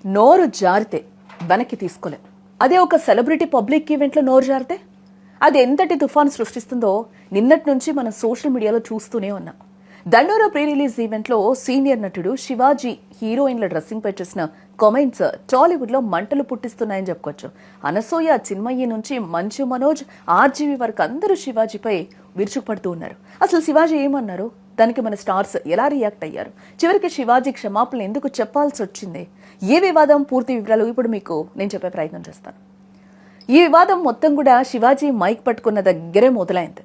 నోరు జారితే వెనక్కి తీసుకోలేం. అదే ఒక సెలబ్రిటీ పబ్లిక్ ఈవెంట్లో నోరు జారితే అది ఎంతటి తుఫాను సృష్టిస్తుందో నిన్నటి నుంచి మనం సోషల్ మీడియాలో చూస్తూనే ఉన్నాం. దండోరా ప్రీ రిలీజ్ ఈవెంట్లో సీనియర్ నటుడు శివాజీ హీరోయిన్ల డ్రెస్సింగ్ పై చేసిన కామెంట్స్ టాలీవుడ్ లో మంటలు పుట్టిస్తున్నాయని చెప్పుకోవచ్చు. అనసూయ, చిన్మయ్యి నుంచి మంచు మనోజ్, ఆర్జీవి వరకు అందరూ శివాజీపై విరుచుకుపడుతూ ఉన్నారు. అసలు శివాజీ ఏమన్నారు, దానికి మన స్టార్స్ ఎలా రియాక్ట్ అయ్యారు, చివరికి శివాజీ క్షమాపణలు ఎందుకు చెప్పాల్సి వచ్చింది, ఏ వివాదం, పూర్తి వివరాలు ఇప్పుడు మీకు నేను చెప్పే ప్రయత్నం చేస్తాను. ఈ వివాదం మొత్తం కూడా శివాజీ మైక్ పట్టుకున్న దగ్గరే మొదలైంది.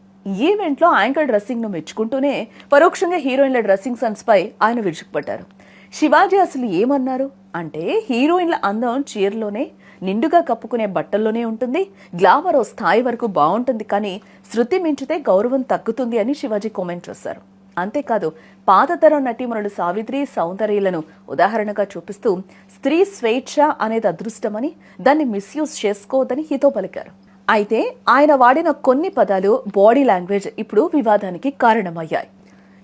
ఈవెంట్లో యాంకర్ డ్రెస్సింగ్ ను మెచ్చుకుంటూనే పరోక్షంగా హీరోయిన్ల డ్రెస్సింగ్ సెన్స్ పై ఆయన విరుచుకుపడ్డారు. శివాజీ అసలు ఏమన్నారు అంటే, హీరోయిన్ల అందం చీరలోనే, నిండుగా కప్పుకునే బట్టల్లోనే ఉంటుంది, గ్లామర్ ఓ స్థాయి వరకు బాగుంటుంది, కానీ శృతి మించితే గౌరవం తగ్గుతుంది అని శివాజీ కామెంట్ చేశారు. అంతేకాదు, పాతతరం నటీమణుడు సావిత్రి, సౌందర్యలను ఉదాహరణగా చూపిస్తూ స్త్రీ స్వేచ్ఛ అనేది అదృష్టమని, దాన్ని మిస్యూజ్ చేసుకోవద్దని హితో పలికారు. అయితే ఆయన వాడిన కొన్ని పదాలు, బాడీ లాంగ్వేజ్ ఇప్పుడు వివాదానికి కారణమయ్యాయి.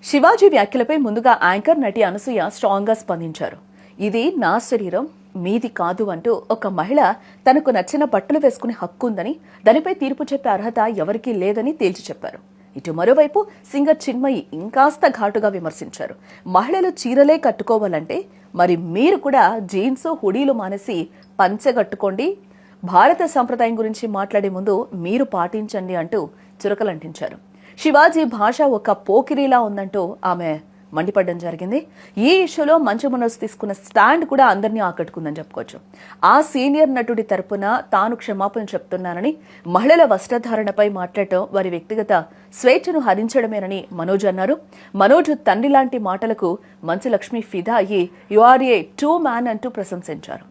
శివాజీ వ్యాఖ్యలపై ముందుగా యాంకర్ నటి అనసూయ స్ట్రాంగ్ గా స్పందించారు. ఇది నా శరీరం, మీది కాదు అంటూ ఒక మహిళ తనకు నచ్చిన బట్టలు వేసుకునే హక్కు ఉందని, దానిపై తీర్పు చెప్పే అర్హత ఎవరికీ లేదని తేల్చి చెప్పారు. ఇటు మరోవైపు సింగర్ చిన్మయి ఇంకాస్త ఘాటుగా విమర్శించారు. మహిళలు చీరలే కట్టుకోవాలంటే మరి మీరు కూడా జీన్స్, హుడీలు మానేసి పంచెగట్టుకోండి, భారత సంప్రదాయం గురించి మాట్లాడే ముందు మీరు పాటించండి అంటూ చురకలంటించారు. శివాజీ భాష ఒక పోకిరీలా ఉందంటూ ఆమె మండిపడడం జరిగింది. ఈ ఇష్యూలో మంచు మనోజ్ తీసుకున్న స్టాండ్ కూడా అందరినీ ఆకట్టుకుందని చెప్పుకోవచ్చు. ఆ సీనియర్ నటుడి తరపున తాను క్షమాపణ చెప్తున్నానని, మహిళల వస్త్రధారణపై మాట్లాడటం వారి వ్యక్తిగత స్వేచ్ఛను హరించడమేనని మనోజ్ అన్నారు. మనోజ్ తండ్రి లాంటి మాటలకు మంచు లక్ష్మి ఫిదా అయ్యి you are a true man అంటూ ప్రశంసించారు.